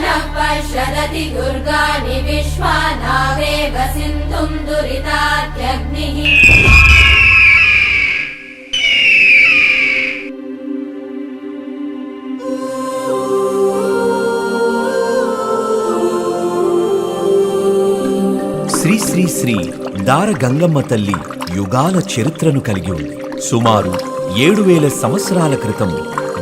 नः पश्यदति दुर्गाणि विश्वा नावेव सिन्धुं दुरितात्यग्निः। శ్రీ శ్రీ శ్రీ దార గంగమ్మ తల్లి యుగాల చరిత్రను కలిగి ఉంది. సుమారు 7000 సంవత్సరాల క్రితం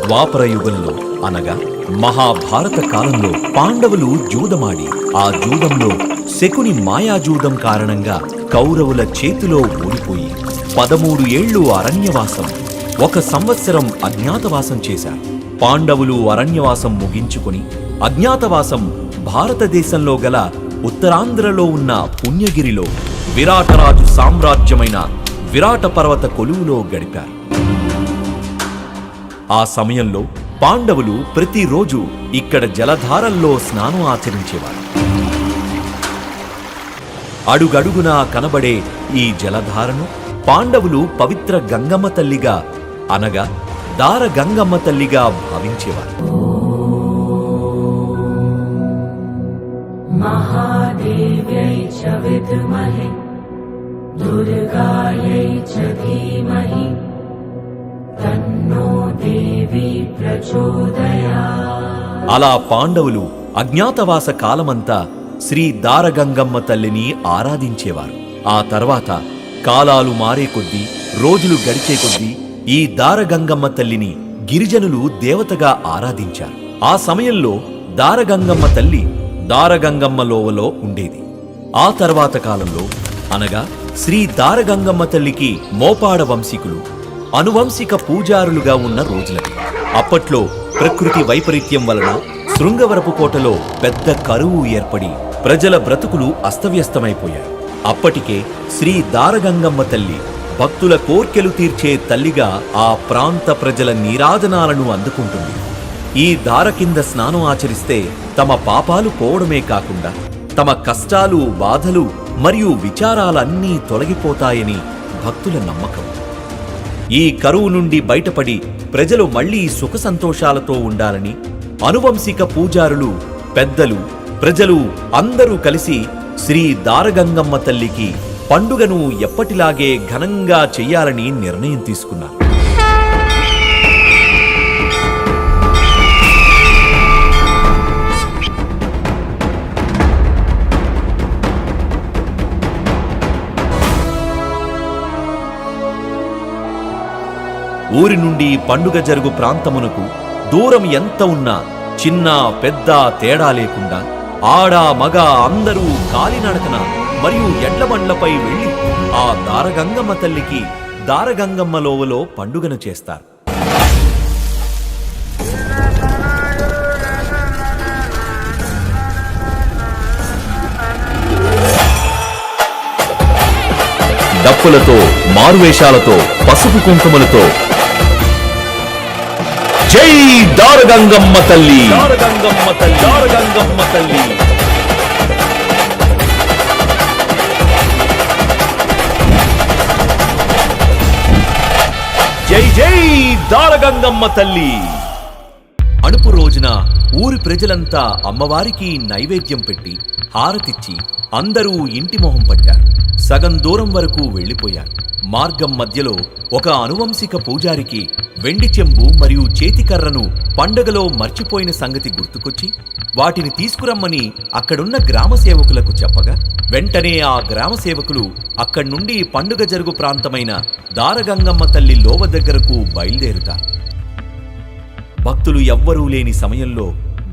ద్వాపర యుగంలో అనగా మహాభారత కాలంలో పాండవులు జూదమాడి ఆ జూదంలో శకుని మాయాజూదం కారణంగా కౌరవుల చేతిలో ఓడిపోయి 13 ఏళ్లు అరణ్యవాసం, 1 సంవత్సరం అజ్ఞాతవాసం చేశారు. పాండవులు అరణ్యవాసం ముగించుకుని అజ్ఞాతవాసం భారతదేశంలో గల ఉత్తరాంధ్రలో ఉన్న పుణ్యగిరిలో విరాటరాజు సామ్రాజ్యమైన విరాట పర్వత కొలువులో గడిపారు. ఆ సమయంలో పాండవులు ప్రతిరోజు ఇక్కడ జలధారల్లో స్నానం ఆచరించేవారు. అడుగడుగునా కనబడే ఈ జలధారను పాండవులు పవిత్ర గంగమ్మ తల్లిగా అనగా దార గంగమ్మ తల్లిగా భావించేవారు. महादेव्यै च विद्महे दुर्गायै च धीमहि तन्नो देवी प्रचोदयात्। అలా పాండవులు అజ్ఞాతవాస కాలమంతా శ్రీ దారగంగమ్మ తల్లిని ఆరాధించేవారు. ఆ తర్వాత కాలాలు మారే కొద్దీ, రోజులు గడిచే కొద్దీ ఈ దారగంగమ్మ తల్లిని గిరిజనులు దేవతగా ఆరాధించారు. ఆ సమయంలో దారగంగమ్మ తల్లి దారగంగమ్మ లోవలో ఉండేది. ఆ తర్వాత కాలంలో అనగా శ్రీ దారగంగమ్మ తల్లికి మోపాడ వంశీకులు అనువంశిక పూజారులుగా ఉన్న రోజులవి. అప్పట్లో ప్రకృతి వైపరీత్యం వలన శృంగవరపు కోటలో పెద్ద కరువు ఏర్పడి ప్రజల బ్రతుకులు అస్తవ్యస్తమైపోయాయి. అప్పటికే శ్రీ దారగంగమ్మ తల్లి భక్తుల కోర్కెలు తీర్చే తల్లిగా ఆ ప్రాంత ప్రజల నీరాజనాలను అందుకుంటుంది. ఈ దార కింద స్నానం ఆచరిస్తే తమ పాపాలు పోవడమే కాకుండా తమ కష్టాలు, బాధలు మరియు విచారాలన్నీ తొలగిపోతాయని భక్తుల నమ్మకం. ఈ కరువు నుండి బయటపడి ప్రజలు మళ్లీ సుఖ సంతోషాలతో ఉండాలని అనువంశిక పూజారులు, పెద్దలు, ప్రజలు అందరూ కలిసి శ్రీ దారగంగమ్మ తల్లికి పండుగను ఎప్పటిలాగే ఘనంగా చెయ్యాలని నిర్ణయం తీసుకున్నారు. ఊరి నుండి పండుగ జరుగు ప్రాంతమునకు దూరం ఎంత ఉన్నా చిన్న పెద్ద తేడా లేకుండా ఆడ మగ అందరూ కాలినడకన మరియు ఎడ్లబండ్లపై వెళ్లి ఆ దారగంగమ్మ తల్లికి దారగంగమ్మ లోవలో పండుగను చేస్తారు. డప్పులతో, మారువేషాలతో, పసుపు కుంకుమలతో జై దారగంగమ్మ తల్లి, దారగంగమ్మ తల్లి, దారగంగమ్మ తల్లి. జై జై దారగంగమ్మ తల్లి. అణుపు రోజున ఊరి ప్రజలంతా అమ్మవారికి నైవేద్యం పెట్టి హారతిచ్చి అందరూ ఇంటి మొహం పట్టారు. సగం దూరం వరకు వెళ్లిపోయారు. మార్గం మధ్యలో ఒక అనువంశిక పూజారికి వెండి చెంబు మరియు చేతికర్రను పండగలో మర్చిపోయిన సంగతి గుర్తుకొచ్చి వాటిని తీసుకురమ్మని అక్కడున్న గ్రామ సేవకులకు చెప్పగా వెంటనే ఆ గ్రామ సేవకులు అక్కడి నుండి పండుగ జరుగు ప్రాంతమైన దారగంగమ్మ తల్లి లోవ దగ్గరకు బయలుదేరుతారు. భక్తులు ఎవ్వరూ లేని సమయంలో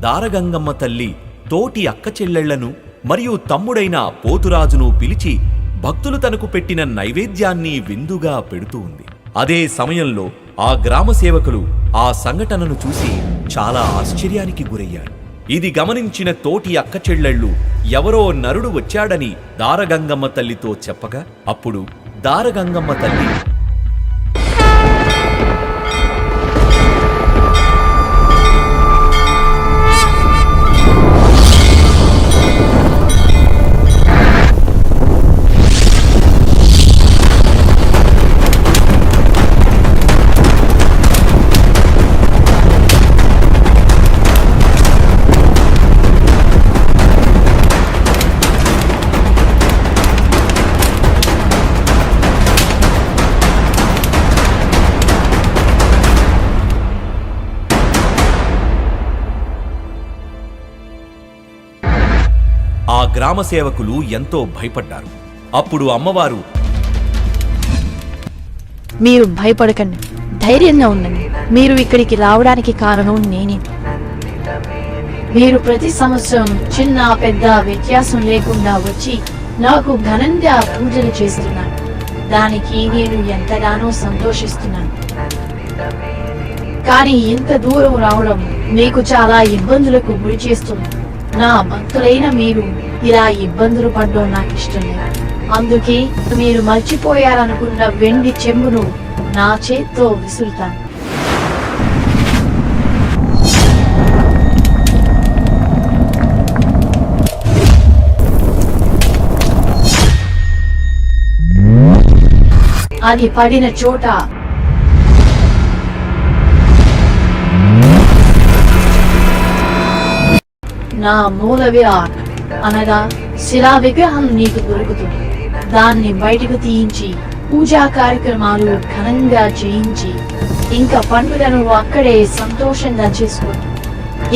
దారగంగమ్మ తల్లి తోటి అక్క చెల్లెళ్లను మరియు తమ్ముడైన పోతురాజును పిలిచి భక్తులు తనకు పెట్టిన నైవేద్యాన్ని విందుగా పెడుతూ ఉంది. అదే సమయంలో ఆ గ్రామ సేవకులు ఆ సంఘటనను చూసి చాలా ఆశ్చర్యానికి గురయ్యారు. ఇది గమనించిన తోటి అక్క చెల్లెళ్ళు ఎవరో నరుడు వచ్చాడని దారగంగమ్మ తల్లితో చెప్పగా అప్పుడు దారగంగమ్మ తల్లి ఆ గ్రామ సేవకులు ఎంతో భయపడ్డారు. అప్పుడు అమ్మవారు, మీరు భయపడకండి, ధైర్యంగా ఉండండి. మీరు ఇక్కడికి రావడానికి కారణం నేనే. మీరు ప్రతి సంవత్సరం చిన్న పెద్ద వ్యత్యాసం లేకుండా వచ్చి నాకు ఘనంగా పూజలు చేస్తున్నారు. దానికి నేను ఎంతగానో సంతోషిస్తున్నాను. కానీ ఇంత దూరం రావడం మీకు చాలా ఇబ్బందులకు గురి చేస్తుంది. నా భక్తులైన మీరు ఇలా ఇబ్బందులు పడడం నాకు ఇష్టం లేదు. అందుకే మీరు మర్చిపోయారనుకున్న వెండి చెంబును నా చేత్తో విసురుతాను. అది పడిన చోట నా మూల విరాట్ అనగా శిలా విగ్రహం నీకు దొరుకుతుంది. దాన్ని బయటకు తీయించి పూజా కార్యక్రమాలు ఘనంగా చేయించి ఇంకా పండుగను అక్కడే సంతోషంగా చేసుకోండి.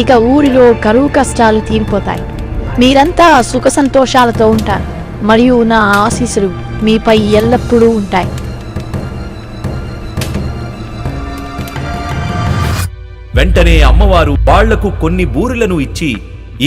ఇక ఊరిలో కరువు కష్టాలు తీరిపోతాయి. మీరంతా సుఖ సంతోషాలతో ఉంటారు మరియు నా ఆశీస్సులు మీపై ఎల్లప్పుడూ ఉంటాయి. వెంటనే అమ్మవారు వాళ్లకు కొన్ని బూరెలను ఇచ్చి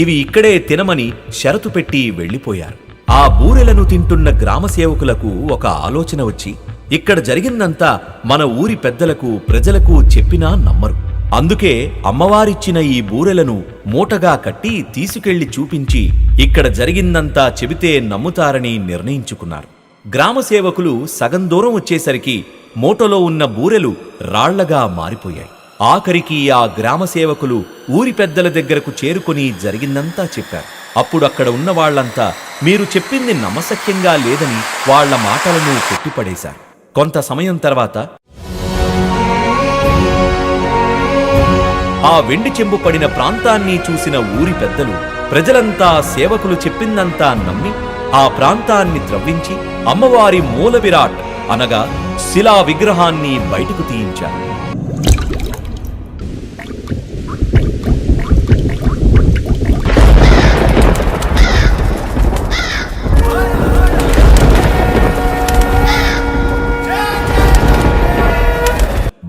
ఇవి ఇక్కడే తినమని షరతు పెట్టి వెళ్లిపోయారు. ఆ బూరెలను తింటున్న గ్రామ సేవకులకు ఒక ఆలోచన వచ్చి, ఇక్కడ జరిగిందంతా మన ఊరి పెద్దలకు ప్రజలకు చెప్పినా నమ్మరు. అందుకే అమ్మవారిచ్చిన ఈ బూరెలను మూటగా కట్టి తీసుకెళ్లి చూపించి ఇక్కడ జరిగిందంతా చెబితే నమ్ముతారని నిర్ణయించుకున్నారు. గ్రామ సేవకులు సగం దూరం వచ్చేసరికి మూటలో ఉన్న బూరెలు రాళ్లగా మారిపోయాయి. ఆఖరికి ఆ గ్రామ సేవకులు ఊరి పెద్దల దగ్గరకు చేరుకుని జరిగిందంతా చెప్పారు. అప్పుడు అక్కడ ఉన్న వాళ్లంతా మీరు చెప్పింది నమ్మశక్యంగా లేదని వాళ్ల మాటలను కొట్టిపడేశారు. కొంత సమయం తర్వాత ఆ వెండి చెంబు పడిన ప్రాంతాన్ని చూసిన ఊరి పెద్దలు ప్రజలంతా సేవకులు చెప్పిందంతా నమ్మి ఆ ప్రాంతాన్ని త్రవ్వించి అమ్మవారి మూల విరాట్ అనగా శిలా విగ్రహాన్ని బయటకు తీయించారు.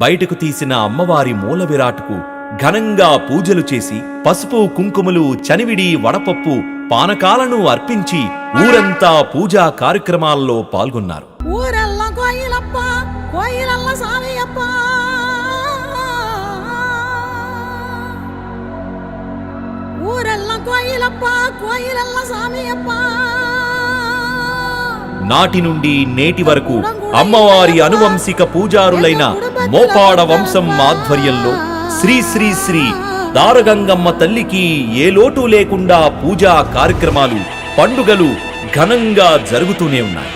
బయటకు తీసిన అమ్మవారి మూల విరాట్కు ఘనంగా పూజలు చేసి పసుపు కుంకుమలు చనివిడి వడపప్పు పానకాలను అర్పించి ఊరంతా పూజా కార్యక్రమాల్లో పాల్గొన్నారు. ఊరెల్లా కోయిలప్ప కోయిలల్ల సామియప్ప, ఊరెల్లా కోయిలప్ప కోయిలల్ల సామియప్ప. నాటి నుండి నేటి వరకు అమ్మవారి అనువంశిక పూజారులైన మోపాడ వంశం ఆధ్వర్యంలో శ్రీ శ్రీ శ్రీ దారగంగమ్మ తల్లికి ఏ లోటు లేకుండా పూజా కార్యక్రమాలు పండుగలు ఘనంగా జరుగుతూనే ఉన్నాయి.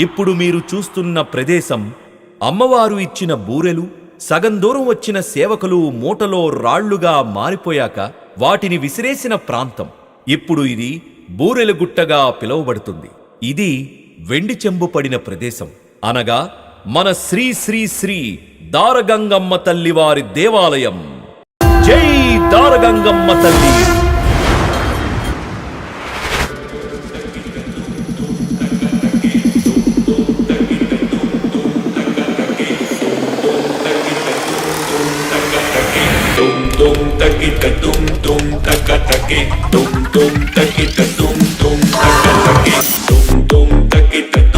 ఇప్పుడు మీరు చూస్తున్న ప్రదేశం అమ్మవారు ఇచ్చిన బూరెలు సగం దూరం వచ్చిన సేవకులు మూటలో రాళ్లుగా మారిపోయాక వాటిని విసిరేసిన ప్రాంతం. ఇప్పుడు ఇది బూరెల గుట్టగా పిలువబడుతుంది. ఇది వెండి చెంబు పడిన ప్రదేశం అనగా మన శ్రీ శ్రీ శ్రీ దారగంగమ్మ తల్లి వారి దేవాలయం. జై దారగంగమ్మ తల్లి. tum takita tum takataki tum takita tum takataki tum takita